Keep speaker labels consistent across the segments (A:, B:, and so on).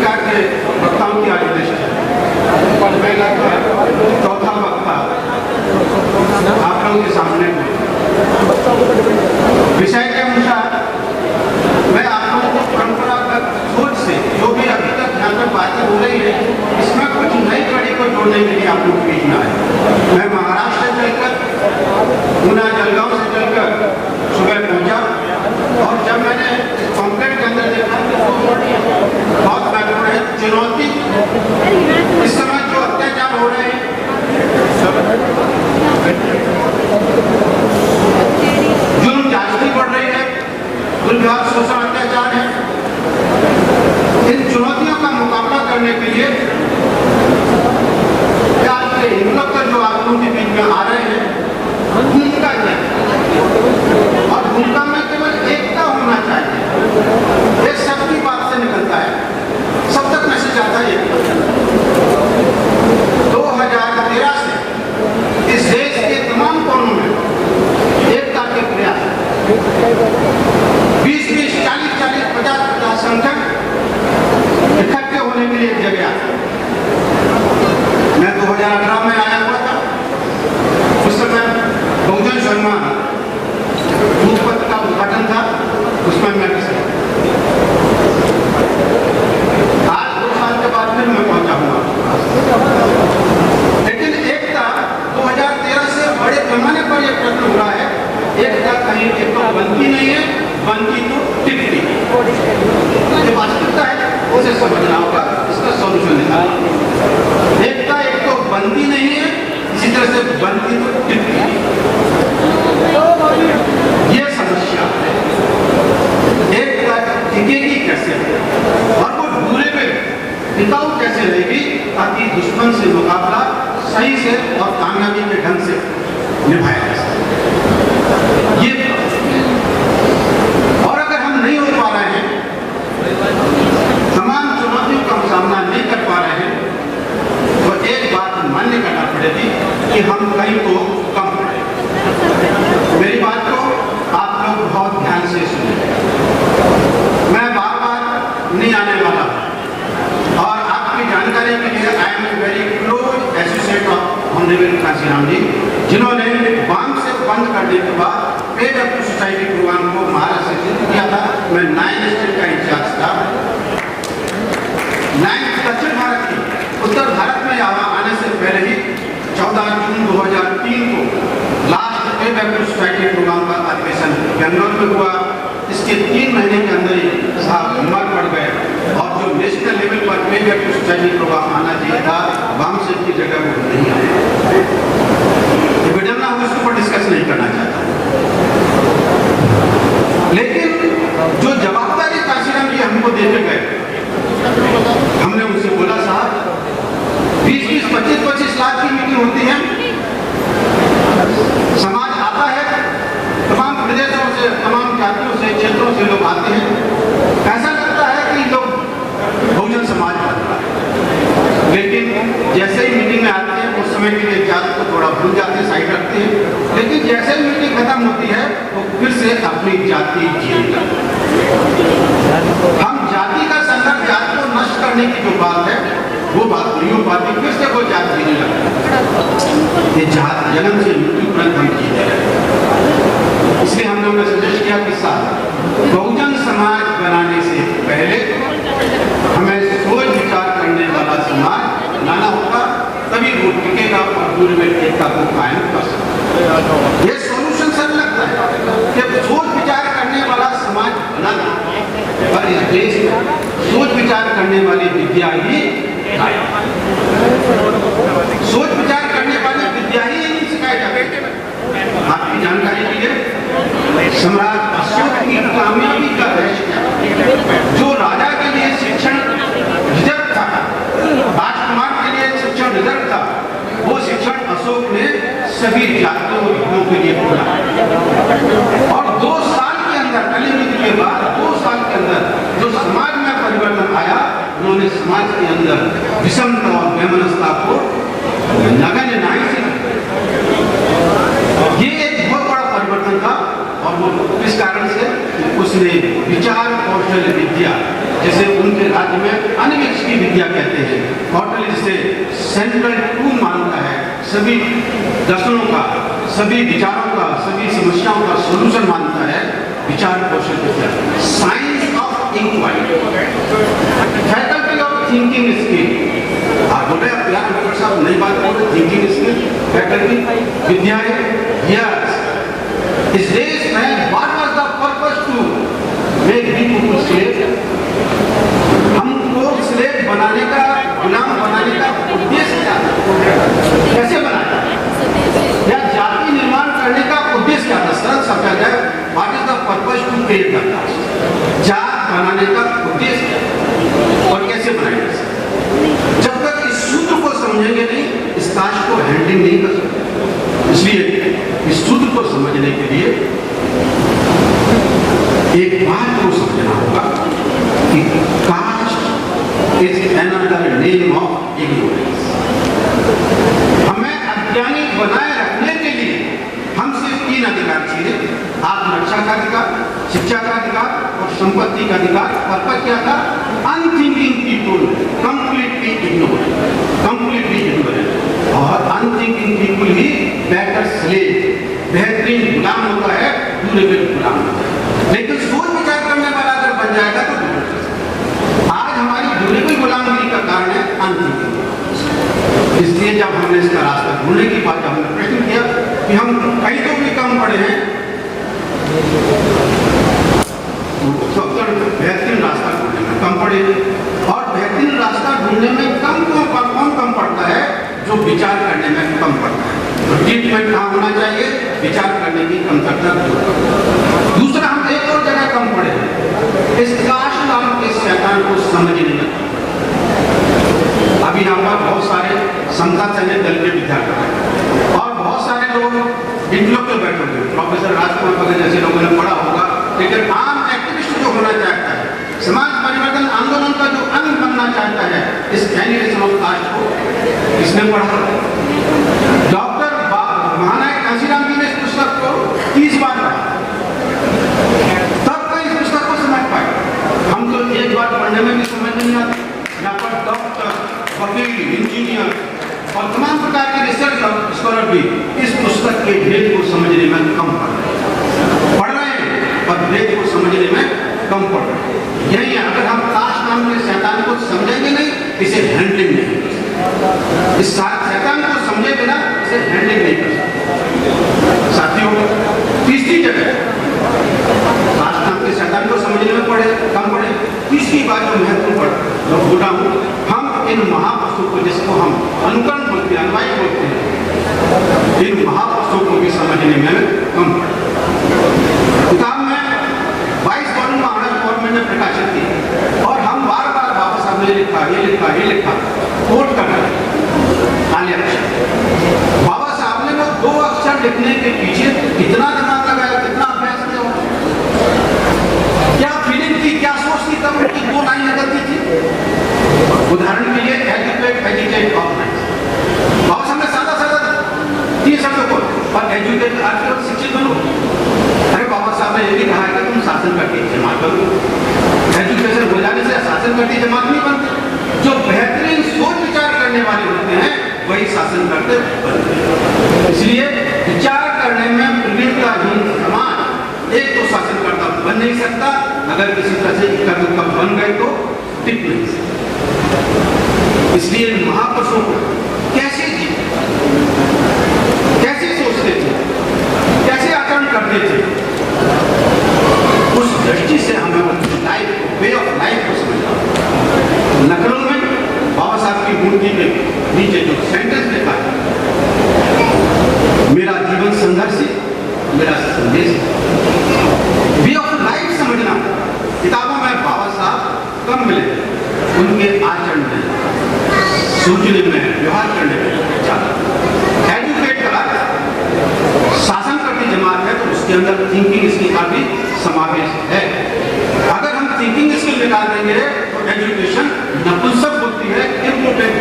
A: प्रकार के वक्ताओं की आज लिस्ट है। पहला चौथा वक्ता आप लोगों के सामने विषय के अनुसार मैं आप लोगों को परंपरागत सोच से जो भी अभी तक ध्यान में बातें हो रही है, इसमें कुछ नई कड़ी को जोड़ने के लिए आप लोग के बीच में आए। मैं महाराष्ट्र से चलकर गुना जलगांव से चलकर सुबह पहुंचा और जब मैंने कॉम्प्लेट के अंदर देखा तो बहुत महत्वपूर्ण है चुनौती। इस समय जो अत्याचार हो रहे हैं, जुल्म जांचनी पड़ रही है, दुर्व्यवहार शोषण अत्याचार है, इन चुनौतियों का मुकाबला करने के लिए आज के हिंदुत्व जो आप लोगों के बीच में आ रहे हैं, भूमिका क्या है और भूमिका में केवल एकता होना चाहिए। ये सबकी बात से निकलता है, सब तक मैसेज आता है। 2013 से इस देश के तमाम कोनों में एकता के प्रयास 20-20, 40-40, 50-50 संगठन इकट्ठे होने के लिए एक जगह आए। मैं 2018 में आया हुआ था, उस समय बहुजन सम्मान दूधपथ का उद्घाटन था, उसमें मैं आज 2 साल के बाद फिर मैं पहुंचा हुआ। लेकिन एकता 2013 से बड़े पैमाने पर यह प्रश्न हुआ है, एकता कहीं एक तो बनती नहीं है, बनती तो टिकती है। ये वास्तविकता है, उसे समझना होगा, इसका सॉल्यूशन निकालना। एकता एक तो बनती नहीं है, इसी तरह से बनती तो टिकती है। ये समस्या है, एकता टिकेगी कैसे और वो दूरे पे टिकाऊ कैसे रहेगी, ताकि दुश्मन से मुकाबला सही से और कामयाबी के ढंग से निभाया जा सके। ये और अगर हम नहीं हो पा रहे हैं, तमाम चुनौतियों का सामना नहीं कर पा रहे हैं, तो एक बात मान्य करना पड़ेगी कि हम कहीं को कम पड़े। मेरी बात को आप लोग बहुत ध्यान से सुनिए। मैं बार-बार नहीं आने वाला और आपकी जानकारी के लिए I am very close associate of honourable Kanshiram ji, जिन्होंने बांध से बंद करने के बाद पेड अप सोसाइटी प्रोग्राम को महाराष्ट्र से शुरू किया था। मैं 9 स्टेट का इंचार्ज था। 9 दक्षिण भारत की, उत्तर भारत में यहाँ आने से पहले ही 14 जून 2003 को last paid up society program का अधिवेशन बेंगलोर में हुआ। इसके 3 महीने के अंदर ही साहब बीमार पड़ गए और जो नेशनल लेवल पर पेड अप सोसाइटी प्रोग्राम आना चाहिए था, वामसेट की जगह वो नहीं आया। विडम्बना हो, इसके ऊपर डिस्कस नहीं करना चाहता, लेकिन जो जवाबदारी कांशीराम जी हमको देते गए, हमने उनसे बोला साहब 20-20, 25-25 लाख की मीटिंग होती है, समाज आता है, तमाम प्रदेशों से, तमाम जातियों से, क्षेत्रों से लोग आते हैं, ऐसा लगता है कि लोग बहुजन समाज बनता है, लेकिन जैसे ही मीटिंग में आते हैं उस समय के लिए जाति को थोड़ा भूल जाते हैं, साइड रखते हैं, लेकिन जैसे ही मीटिंग खत्म होती है तो फिर से अपनी जाति जीते। हम जाति का संदर्भ, जाति को नष्ट करने की जो बात है वो बात नहीं हो पाती, फिर से वो जाति जीने लगता। ये जात जन्म से मृत्यु पर्यंत हम जीते हैं। इसलिए हम लोगों ने सजेस्ट किया कि साथ बहुजन समाज बनाने से पहले हमें सोच विचार करने वाला समाज बनाना होगा, तभी वो टिकेगा और पूरे में एकता को कायम कर सकता। ये सोल्यूशन सर लगता है कि सोच विचार करने वाला समाज बनाना, पर इस देश में सोच विचार करने वाली विद्या ही, सोच विचार करने वाली विद्या ही नहीं सिखाई जाती। आपकी जानकारी के लिए सम्राट अशोक की कामयाबी का रहस्य, जो राजा के लिए शिक्षण रिजर्व था, राजकुमार के लिए शिक्षण रिजर्व था, वो शिक्षण अशोक ने सभी जातियों के लिए खोला। और 2 साल के अंदर, कलियुग के बाद 2 साल के अंदर जो समाज में परिवर्तन आया, उन्होंने समाज के अंदर विषमता और वैमनस्यता को नगण्य नाई से, ये एक बहुत बड़ा परिवर्तन था। और वो इस कारण से उसने विचार कौशल विद्या, जैसे उनके राज्य में अन्य सभी दर्शनों का, सभी विचारों का, सभी समस्याओं का सॉल्यूशन मानता है विचार कौशल विज्ञान, science of inquiry, faculty of thinking skill. आप बोले यार डॉक्टर साहब नई बात बोले, थिंकिंग स्किल, फैकल्टी विद्या है। यस, इस देश में what was the purpose to make people slave? हमको स्लेव बनाने का, गुलाम बनाने का उद्देश्य क्या था? कैसे बनाया? या जाति निर्माण करने का उद्देश्य क्या था? सरल समझा जाए, what is the purpose to create the caste? जात बनाने का उद्देश्य क्या और कैसे बनाएंगे? जब तक इस सूत्र को समझेंगे नहीं, इस कास्ट को हैंडलिंग नहीं कर सकते। इसलिए इस सूत्र को समझने के लिए एक बात को समझना होगा कि caste is another name of ignorance. हमें अज्ञानी बनाए रखने के लिए हम सिर्फ 3 अधिकार चाहिए, आत्मरक्षा का अधिकार, शिक्षा का अधिकार और संपत्ति का अधिकार। पर्पस क्या था? अनथिंकिंग पीपुल कंप्लीटली इग्नोरेंट, और अनथिंकिंग पीपुल ही बेटर स्लेव, बेहतरीन गुलाम होता है, ड्यूरेबल गुलाम होता है। लेकिन सोच विचार करने वाला अगर बन जाएगा तो आज हमारी ड्यूरेबल गुलामगिरी का कारण है अनथिंकिंग। इसलिए जब हमने इसका रास्ता ढूंढने की बात, हमने प्रश्न किया कि हम कहीं तो भी कम पड़े हैं, तो बेहतरीन रास्ता ढूंढने में कम पड़े, और बेहतरीन रास्ता ढूंढने में कौन कम पड़ता है? जो विचार करने में कम पड़ता है। तो ट्रीटमेंट कहाँ होना चाहिए? विचार करने की कमतरता दूर। दूसरा, हम एक और जगह कम पड़े हैं, इस कास्ट नाम के शैतान को समझने में। अभी यहाँ पर बहुत सारे समता सैनिक दल के विद्यार्थी हैं और बहुत सारे लोग इंटेलेक्चुअल बैठे हुए, प्रोफेसर राजकुमार वगैरह जैसे लोगों ने पढ़ा होगा, लेकिन आम एक्टिविस्ट जो होना चाहता है, समाज परिवर्तन आंदोलन का जो अंग बनना चाहता है, इस एनिमेशन ऑफ कास्ट को किसने पढ़ा? डॉक्टर महानायक कांशीराम जी ने इस पुस्तक को 30 बार पढ़ा, तब तो इस पुस्तक को समझ पाए। हम तो एक बार पढ़ने में भी समझ नहीं आती। यहाँ पर डॉक्टर, वकील, इंजीनियर और तमाम प्रकार के रिसर्च स्कॉलर भी इस पुस्तक के भेद को समझने में कम पढ़ रहे हैं और भेद को समझने में कम पढ़ रहे हैं। यही है, अगर हम कास्ट नाम के शैतान को समझेंगे नहीं, इसे हैंडलिंग नहीं कर सकते। इस शैतान को समझे बिना इसे हैंडलिंग नहीं कर सकते। साथियों, तीसरी जगह कास्ट नाम के शैतान को समझने में कम पड़े। तीसरी बात जो महत्वपूर्ण बोला हूँ, हम इन महापुरुषों को, जिसको हम अनुकरण बोलते हैं, अनुयायी बोलते हैं, इन महापुरुषों को भी समझने में कम पड़े। किताब में 22 वॉल्यूम महाराष्ट्र गवर्नमेंट ने प्रकाशित की और हम बार बार बाबा साहब ने ये लिखा कोट कर रहे काले अक्षर। बाबा साहब ने वो 2 अक्षर लिखने के पीछे कितना दिमाग लगाया, कितना अभ्यास किया, क्या फीलिंग थी, क्या सोच थी, तब उनकी 2 लाइन निकलती थी। उदाहरण के लिए एजुकेट, एजुकेट, ऑर्गेनाइज। बाबा साहब ने सादा 3 शब्दों को, और एजुकेट आजकल शिक्षित बनो। अरे बाबा साहब ने ये भी कहा है कि तुम शासन करके जमात करो। एजुकेशन हो जाने से शासन करती जमात नहीं बनती। जो बेहतरीन सोच विचार करने वाले होते हैं वही शासन करते बनते हैं। इसलिए विचार करने में प्रवीणताहीन समाज एक तो शासन करता बन नहीं सकता, अगर किसी तरह से इक्का बन गए तो टिक नहीं सकता। इसलिए महापुरुषों को कैसे जी, कैसे सोचते थे, कैसे आचरण करते थे, उस दृष्टि से हमें लाइफ, वे ऑफ लाइफ को समझना। लखनऊ में बाबा साहब की मूर्ति के नीचे जो सेंटेंस लिखा है, मेरा जीवन संघर्ष है, मेरा संदेश है। वे ऑफ लाइफ समझना। किताबों में बाबा साहब कम मिले, उनके आचरण में, सोचने में, व्यवहार करने में ज्यादा। एजुकेट का शासन करती जमात है तो उसके अंदर थिंकिंग स्किल का भी समावेश है। अगर हम थिंकिंग स्किल निकाल देंगे तो एजुकेशन नपुंसक होती है, important.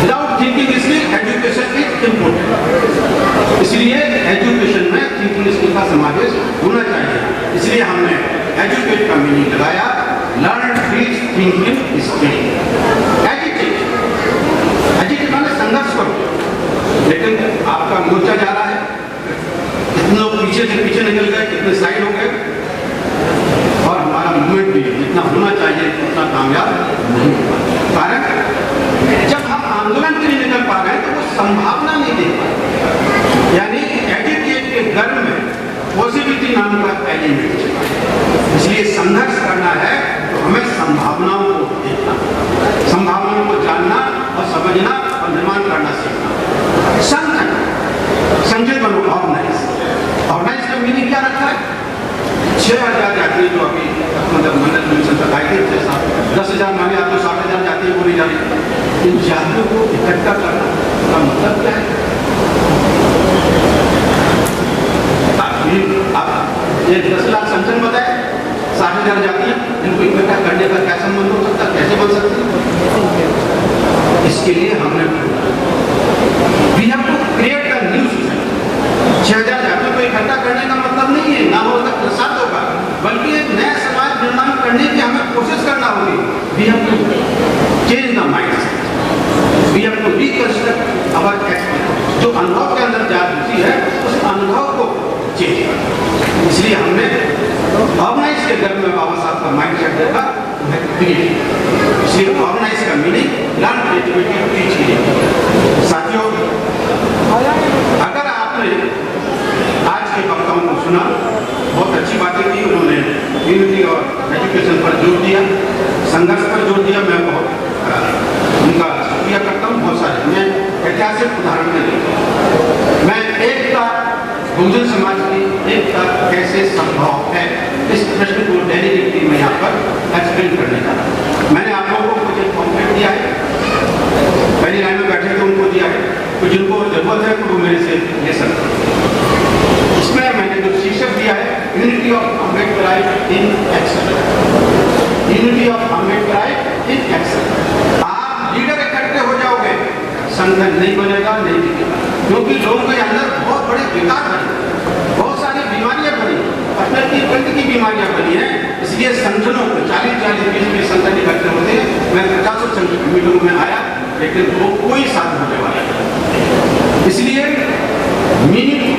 A: Without thinking skill education is important. इसलिए एजुकेशन में थिंकिंग स्किल का समावेश होना चाहिए। इसलिए हमने एजुकेट का मीनिंग लगाया, learn teach thinking skill. Educate, educate माने संघर्ष करो, नहीं हो पाती। कारण जब हम आंदोलन के लिए निकल पा रहे हैं तो वो संभावना नहीं दे पाते। यानी एटीट्यूड के गर्भ में पॉजिटिविटी नाम का एलिमेंट, इसलिए संघर्ष करना है तो हमें संभावनाओं को देखना, संभावनाओं को जानना और समझना और निर्माण करना सीखना। संगठन बनो, ऑर्गेनाइज का मीनिंग क्या रखा है? 6,000 यात्री जो अभी मतलब मन्नत मिशन तक आए थे, 10,000 माने आप तो 60,000 यात्री बोली जा रही। इन यात्रियों को इकट्ठा करना का मतलब क्या है? आप ये 10 लाख संगठन बताए, 60,000 यात्री, इनको इकट्ठा करने का क्या संबंध हो सकता, कैसे बन सकते? इसके लिए हमने we have to create a new society. 6,000 यात्रियों को इकट्ठा करने का मतलब नहीं है ना होगा प्रसाद होगा, बल्कि एक नया समाज निर्माण करने की हमें कोशिश करना होगी। We have to change the mindset, we have to reconstruct our experience. जो अनुभव के अंदर जागृति है उस अनुभव को चेंज करना। इसलिए हमने ऑर्गेनाइज के घर में बाबा साहब का माइंडसेट देखा, इसलिए ऑर्गेनाइज का मीनिंग लर्न क्रिएटिविटी टीच कीजिए। साथियों, अगर आपने आज के वक्ताओं को सुना, बहुत अच्छी बातें की उन्होंने, यूनिटी और एजुकेशन पर जोर दिया, संघर्ष पर जोर दिया। मैं बहुत उनका शुक्रिया करता हूँ। बहुत सारे मैं ऐतिहासिक उदाहरण में देता हूँ। मैं एकता, बहुजन समाज की एकता कैसे संभव है, इस प्रश्न को डेलीगेटली मैं यहाँ पर एक्सप्लेन करने जा रहा हूँ। मैंने आप लोगों को मुझे कॉम्प्लीट दिया है, पहली लाइन में बैठे थे उनको दिया है, तो जिनको जरूरत है तो वो मेरे से ले सकते हैं। इसमें मैंने जो शीर्षक दिया है, unity of Ambedkar in action, unity of Ambedkar in action. आप लीडर इकट्ठे हो जाओगे, संगठन नहीं बनेगा, नहीं टिकेगा, क्योंकि लोगों के अंदर बहुत बड़े विकार बने, बहुत सारी बीमारियां बनी, अपने की बीमारियां बनी हैं। इसलिए संगठनों को 40-40, 20-20 संगठन इकट्ठे होते हैं। मैं 50 संगठन मीटिंगों में आया, लेकिन वो कोई साथ होने वाला है। इसलिए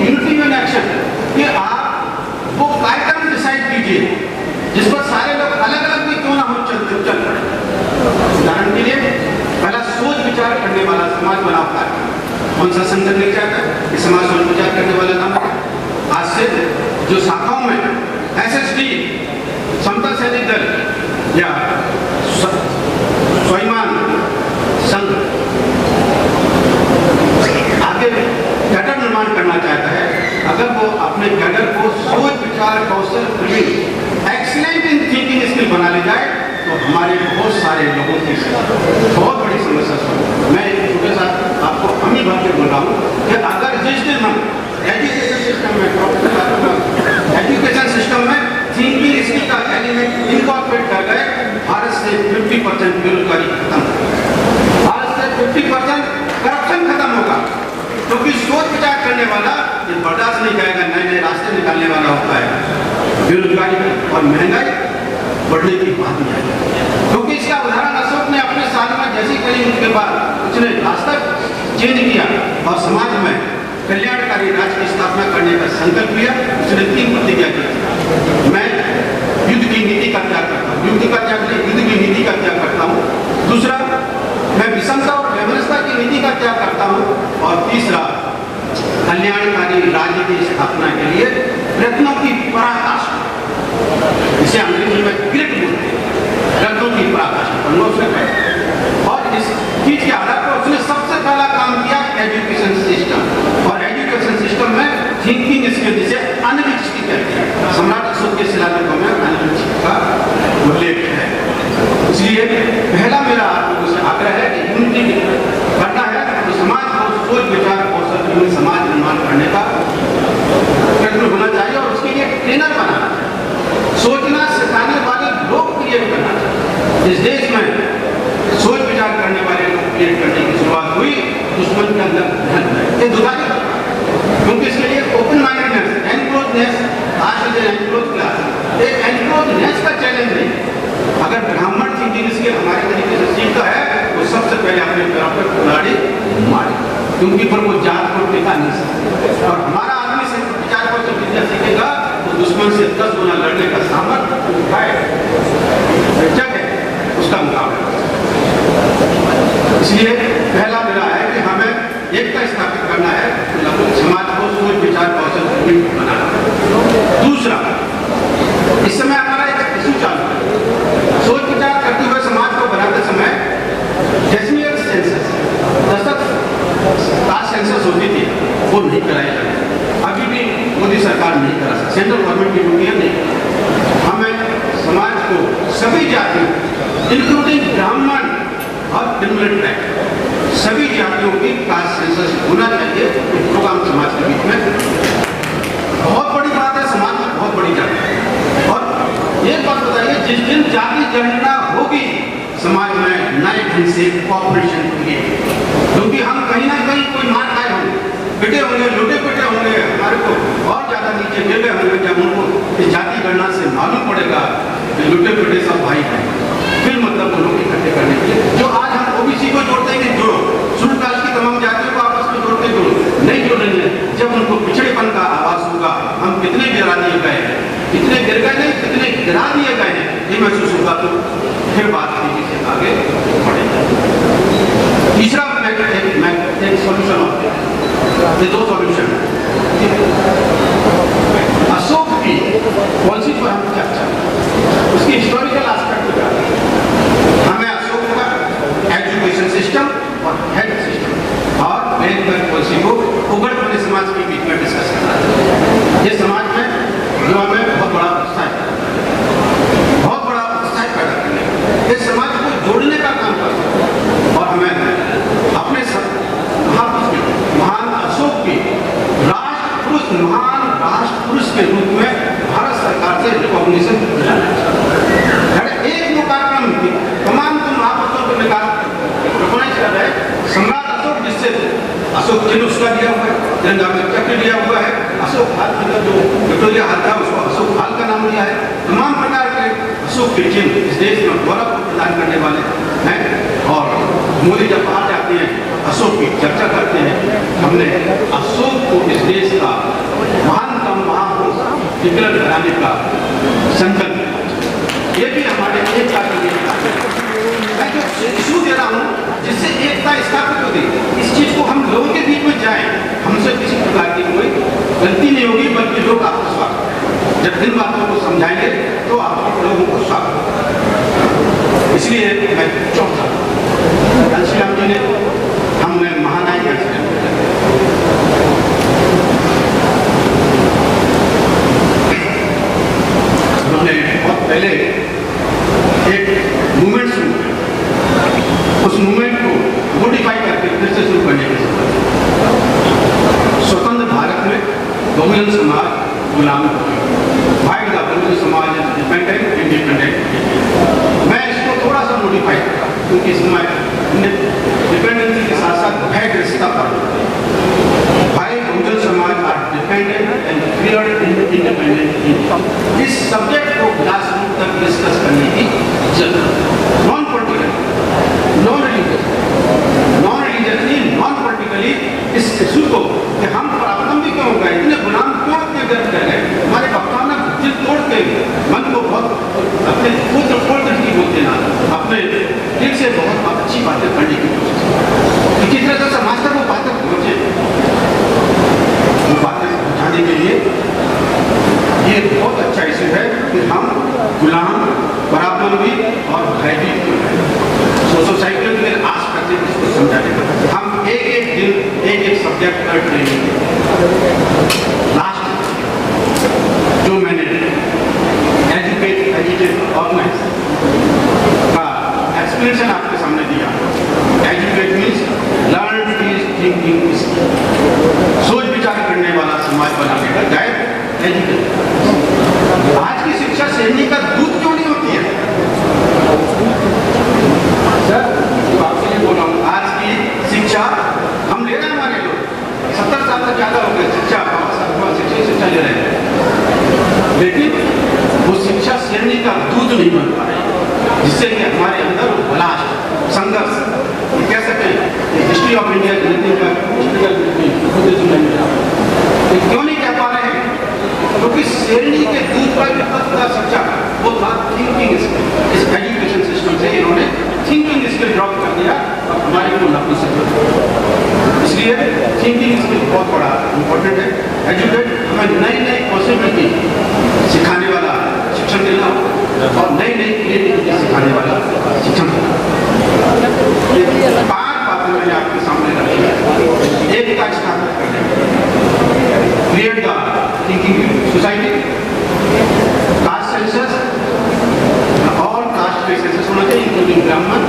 A: यूनिटी इन एक्शन कि आप वो कार्यक्रम डिसाइड कीजिए जिस पर सारे लोग अलग अलग भी क्यों ना हो चल पड़े। उदाहरण के लिए पहला सोच विचार करने वाला समाज बनाओ कार्यक्रम। कौन सा संगठन लेके जाता है? समाज सोच विचार करने वाला नाम है। आज से जो शाखाओं में SST, समता सैनिक दल या स्वाभिमान संघ आगे कैडर निर्माण करना चाहता है, अगर वो अपने कैडर को सोच विचार कौशल प्रवीण एक्सीलेंट इन थिंकिंग स्किल बना ले जाए तो हमारे बहुत सारे लोगों की बहुत बड़ी समस्या सुन। मैं एक छोटे सा आपको अमी भर के बोल रहा हूँ कि अगर जिस दिन हम एजुकेशन सिस्टम में थिंकिंग स्किल का एलिमेंट इनकॉर्पोरेट कर गए, भारत से 50% बेरोजगारी खत्म, भारत से 50% करप्शन खत्म होगा। क्योंकि सोच विचार करने वाला ये बर्दाश्त नहीं करेगा, नए नए रास्ते निकालने वाला होता है। बेरोजगारी और महंगाई बढ़ने की बात नहीं आएगी, क्योंकि इसका उदाहरण अशोक ने अपने साल में जैसी करी, उसके बाद उसने रास्ता चेंज किया और समाज में कल्याणकारी राज्य की स्थापना करने का संकल्प लिया। उसने 3 प्रतिज्ञा की। मैं युद्ध की नीति का त्याग करता हूँ, युद्ध की नीति का त्याग करता हूँ। दूसरा, मैं विषमता और व्यवस्था की नीति का त्याग करता हूँ। और तीसरा, कल्याणकारी राज्य की स्थापना के लिए प्रयत्नों की पराकाष्ठा, इसे अंग्रेजी में ग्रेट बोलते हैं, प्रयत्नों की पराकाष्ठा। और इस चीज के आधार पर उसने सबसे पहला काम किया एजुकेशन सिस्टम, और एजुकेशन सिस्टम में थिंकिंग स्किल जिसे अनविकसित कहते हैं। सम्राट अशोक के शिलालेखों में अनविकसित का उल्लेख है। इसलिए पहला मेरा आप लोगों से आग्रह है कि यूनिटी करना है तो समाज को सोच विचार कौशल समाज निर्माण करने का प्रयत्न होना चाहिए, और उसके लिए ट्रेनर बनाना चाहिए, सोचना सिखाने वाले लोग क्रिएट करना चाहिए। इस देश में सोच विचार करने वाले लोग क्रिएट करने की शुरुआत हुई, दुश्मन के अंदर ये दुधारी, क्योंकि इसके लिए ओपन माइंडेडनेस, एनक्लोजनेस, आज के एनक्लोज क्लास, एक एनक्लोजनेस का चैलेंज नहीं। अगर ब्राह्मण थिंकिंग स्किल हमारे तरीके से सीखता है तो सबसे पहले अपने पैरों पर कुल्हाड़ी मारे, क्योंकि पर वो जात को टिका नहीं सकता। और हमारा आदमी से विचार पर जब विद्या सीखेगा तो दुश्मन से 10 गुना लड़ने का सामर्थ्य उठाए, है उसका मुकाबला। इसलिए पहला मेरा है कि हमें एकता स्थापित करना है, समाज को सोच विचार कौशल बनाना। दूसरा, इस समय हमारा एक इशू चालू है, सोच विचार करते हुए समाज को बनाते समय डेसिमल सेंसस, दशक कास्ट सेंसस होती थी, वो नहीं कराई जाती। अभी भी मोदी सरकार नहीं करा सकती, सेंट्रल गवर्नमेंट की ड्यूटी नहीं। हमें समाज को सभी जातियों इंक्लूडिंग ब्राह्मण और क्रिमिनल ट्रैक सभी जातियों की कास्ट सेंसस होना चाहिए प्रोग्राम समाज के बीच में। बहुत बड़ी बात है, समाज में बहुत बड़ी जाति है। और एक बात बताइए, जिस दिन जाति जनगणना होगी समाज में नए ढंग से कॉपरेशन होगी, क्योंकि हम कहीं ना कहीं कोई मार खाए होंगे, पिटे होंगे, लूटे पिटे होंगे, हमारे को और ज्यादा नीचे गिर गए होंगे। जब उनको इस जाति गणना से मालूम पड़ेगा कि लूटे पिटे सब भाई हैं, फिर मतलब वो लोग इकट्ठे करने के लिए जो आज हम ओबीसी को जोड़ते हैं कि जोड़ो, शेड्यूल कास्ट की तमाम जातियों को आपस में जोड़ते जोड़ो, नहीं जोड़ेंगे। जब उनको पिछड़ेपन का आवाज होगा, हम कितने गिरा दिए गए हैं, कितने गिर गए नहीं, कितने गिरा दिए गए हैं, ये महसूस होगा, तो फिर बात तेजी से आगे बढ़ेगी। तीसरा एक सॉल्यूशन होते हैं, ये दो सॉल्यूशन। अशोक की पॉलिसी पर हम चर्चा, उसकी हिस्टोरिकल एस्पेक्ट पर हमें अशोक का एजुकेशन सिस्टम और हेल्थ सिस्टम और वेलफेयर पॉलिसी को उगड़ पड़े समाज के बीच में डिस्कस करना है। ये समाज में जो हमें बहुत बड़ा उत्साह पैदा करने, ये समाज को जोड़ने का काम करता है। और हमें अपने महान अशोक की महान राष्ट्र पुरुष के रूप में भारत सरकार से रिकॉग्निशन दिलाना चाहिए। एक दो कार्यक्रम तमाम महापुरुषों को रिकॉग्नाइज कर रहे हैं। सम्राट अशोक, जिससे अशोक चिन्ह उसका दिया हुआ है, तिरंगा में चक्र दिया हुआ है। अशोक हाल जो विक्टोरिया हाल था उसको अशोक हाल का नाम दिया है। तमाम प्रकार के अशोक के चिन्ह इस देश में गौरव प्रदान करने वाले हैं। और मोदी जब बाहर जाते हैं अशोक की चर्चा करते हैं। हमने अशोक को इस देश का महानतम महापुरुष विकलन बनाने का संकल्प, ये भी हमारे एकता के लिए मैं जो इशू दे रहा हूँ जिससे एकता स्थापित होगी। इस चीज को हम लोगों के बीच में जाए, हमसे किसी प्रकार की कोई गलती नहीं होगी, बल्कि लोग आपको स्वागत, जब इन बातों को समझाएंगे तो आप लोगों को स्वागत। इसलिए मैं चौथा घनश्याम जी ने हमने महानायक उन्होंने बहुत पहले एक मूवमेंट शुरू किया, उस मूवमेंट को मोडिफाई करके फिर से शुरू करने की जरूरत है। स्वतंत्र भारत में बहुजन समाज गुलाम हो गया, भाई का बहुजन समाज डिपेंडेंट इंडिपेंडेंट। मैं इसको थोड़ा सा मोडिफाई करा क्योंकि इसमें डिपेंडेंसी के साथ साथ भय का रिश्ता पर भाई Bahujan Samaj are dependent and clear independent. इस सब्जेक्ट को क्लास रूम तक डिस्कस करने की जरूरत, non political, non religiously, non politically इस इशू को कि हम परावलंबी क्यों हो गए, इतने गुलाम क्यों इतने गर्व कर गए। हमारे वक्ताओं ने दिल तोड़ के मन को बहुत अपने पुत्र पोत्र की बोलते ना अपने दिल से बहुत अच्छी बातें करने की कोशिश की। किस तरह से समाज तक वो बातें पहुंचे, वो बातें पहुंचाने के लिए ये बहुत अच्छा इशू है कि हम गुलाम, परावलंबी और भयभीत क्यों हैं। सोसाइटी के लिए आस करते हैं इसको समझाने का। हम एक एक दिन एक एक सब्जेक्ट पर ट्रेनिंग, लास्ट जो मैंने एजुकेट ऑर्गेनाइज का एक्सप्लेनेशन आपके सामने दिया। Educate means learn is thinking, सोच विचार करने वाला समाज बनाने का गाइड एजुकेट। आज की शिक्षा श्रेणी का दूध क्यों नहीं होती है सर? आपके लिए बोल रहा हूँ, आज की शिक्षा हम ले रहे हैं, हमारे लोग 70 साल तक ज्यादा हो गए शिक्षा ले रहे हैं, लेकिन वो शिक्षा श्रेणी का दूध नहीं बन पा रही, जिससे कि हमारे अंदर उल्लास, संघर्ष, कह सकते हैं हिस्ट्री ऑफ इंडिया क्यों नहीं कह पा रहे हैं? क्योंकि श्रेणी के दूध का जो तत्व शिक्षा वो थिंकिंग स्किल बहुत बड़ा इम्पोर्टेंट है। एजुकेट हमें नई नई पॉसिबिलिटी सिखाने वाला शिक्षण देना हो और नई नई क्रिएटिविटी सिखाने वाला शिक्षण देना। 5 बातें मैंने आपके सामने रखी है। एक का स्थापित करने, create the thinking society, caste census, all cast पे सेंसस होना चाहिए इंक्लूडिंग ब्राह्मण।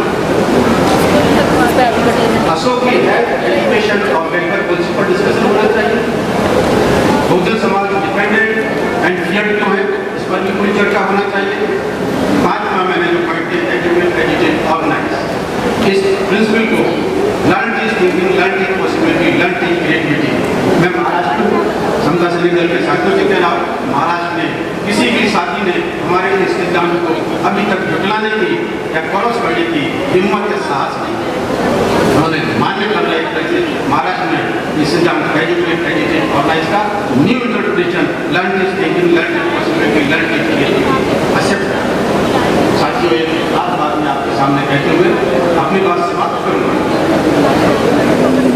A: अशोक की हेल्थ एजुकेशन और वेलफेयर पॉलिसी पर डिस्कशन होना चाहिए। Bahujan Samaj dependent and fear क्यों है इस पर भी पूरी चर्चा होना चाहिए। 5वां मैंने जो पॉइंट दिया, एजुकेट एजुकेट ऑर्गेनाइज, इस प्रिंसिपल को learn teach thinking, learn teach possibility, learn teach creativity. मैं महाराष्ट्र समता सैनिक दल के साथियों से कह रहा हूँ, महाराष्ट्र में किसी भी साथी ने हमारे इस सिद्धांत को अभी तक झुटलाने की या क्रॉस करने की हिम्मत या साहस नहीं, उन्होंने मान्य कर रहे थे। महाराष्ट्र में इस सिद्धांत एजुकेट एजुकेट ऑर्गेनाइज का new interpretation, learn teach thinking, learn teach possibility, learn teach creativity accept. साथियों, ये बात मैं आपके सामने कहते हुए अपनी बात समाप्त करूंगा।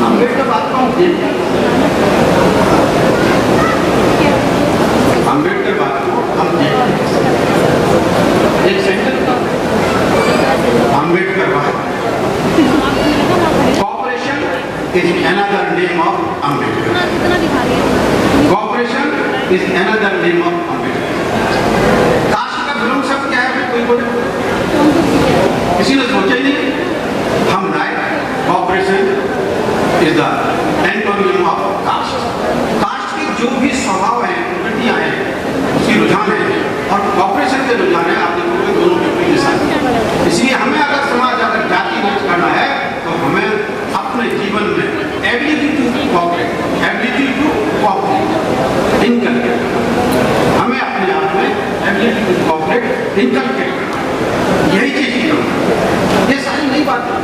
A: अम्बेडकर बात को हम देखते हैं, अम्बेडकर बात को हम देखते हैं। एक सेंटेंस अम्बेडकर बात, cooperation is another name of Ambedkar, cooperation is another name of Ambedkar. Caste का विलोम शब्द क्या है? कोई बोले, किसी ने सोचा ही नहीं। हम राय cooperation is the antonym of caste. Caste के जो भी स्वभाव है, प्रवृत्तियां हैं, उसकी रुझान है, और कॉपरेशन के रुझान है, आप देखोगे दोनों के अपनी दिशा। इसलिए हमें अगर समाज अगर जाति मुक्त करना है तो हमें अपने जीवन में ability to cooperate, ability to cooperate inculcate, हमें अपने आप में एबिलिटी टू कॉपरेट इनकलकेट करना, यही चीज की हम। ये सारी नई बात है,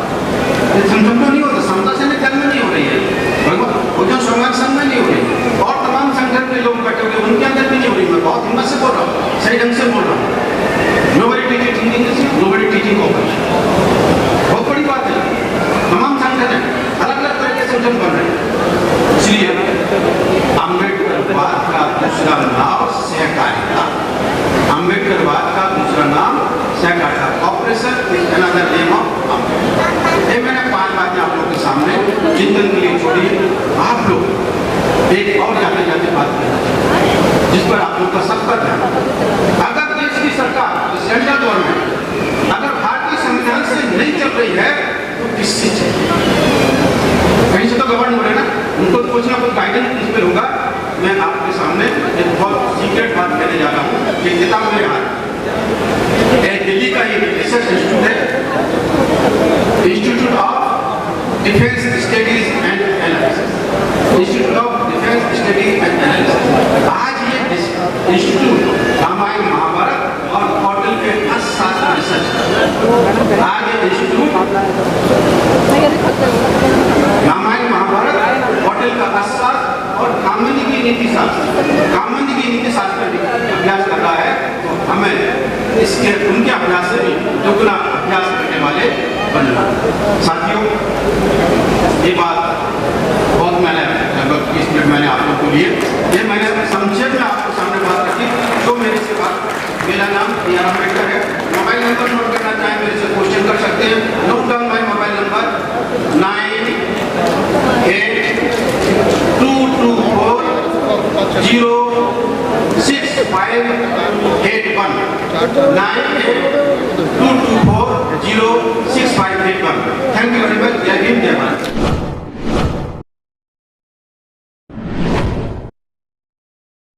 A: समझो नहीं होता, समता से जन्म नहीं हो रही है, वो जो समाज संघ में नहीं हो रही, और तमाम संगठन के लोग बैठे हुए उनके अंदर भी नहीं हो रही। मैं बहुत हिम्मत से बोल रहा हूँ, सही ढंग से बोल रहा हूँ। Nobody teaching thinking, nobody teaching cooperation, बहुत बड़ी बात है। तमाम संगठन अलग अलग तरह के संगठन बन रहे हैं। इसलिए अम्बेडकरवाद का दूसरा नाम सहकारिता, अम्बेडकरवाद का दूसरा नाम सहकारिता, cooperation is another name of Ambedkar. ये मैंने 5 बातें आप लोगों के सामने चिंतन के लिए छोड़ी। आप लोग एक और जाते जाते बात करना चाहिए जिस पर आप लोग का सख्त है। अगर देश की सरकार, सेंट्रल गवर्नमेंट अगर भारतीय संविधान से नहीं चल रही है तो किससे चलेगी? कहीं से तो गवर्न हो रहे ना, उनको कुछ ना कुछ गाइडेंस इस पर होगा। मैं आपके सामने एक बहुत सीक्रेट बात कहने जा रहा हूँ। ये किताब मेरे हाथ, दिल्ली का एक रिसर्च इंस्टीट्यूट है, institute of defence studies and analysis, institute of defence studies and analysis. आज ये इंस्टीट्यूट रामायण महाभारत और कौटिल्य के अर्थशास्त्र रिसर्च, आज ये इंस्टीट्यूट रामायण महाभारत, कौटिल्य का अर्थशास्त्र और कामनी की नीति शास्त्र, कामनी की नीति शास्त्र अभ्यास कर रहा है। तो हमें इसके उनके अभ्यास से भी दुगना अभ्यास करने वाले बनना। साथियों, ये बात बहुत मैंने लगभग 20 मिनट मैंने आप लोगों को लिए, ये मैंने संक्षेप में आपको सामने बात रखी। जो मेरे से बात, मेरा नाम B.R. अम्बेडकर है। मोबाइल नंबर नोट करना चाहें मेरे से क्वेश्चन कर सकते हैं। Note down my mobile number 9822406581, 9822406581।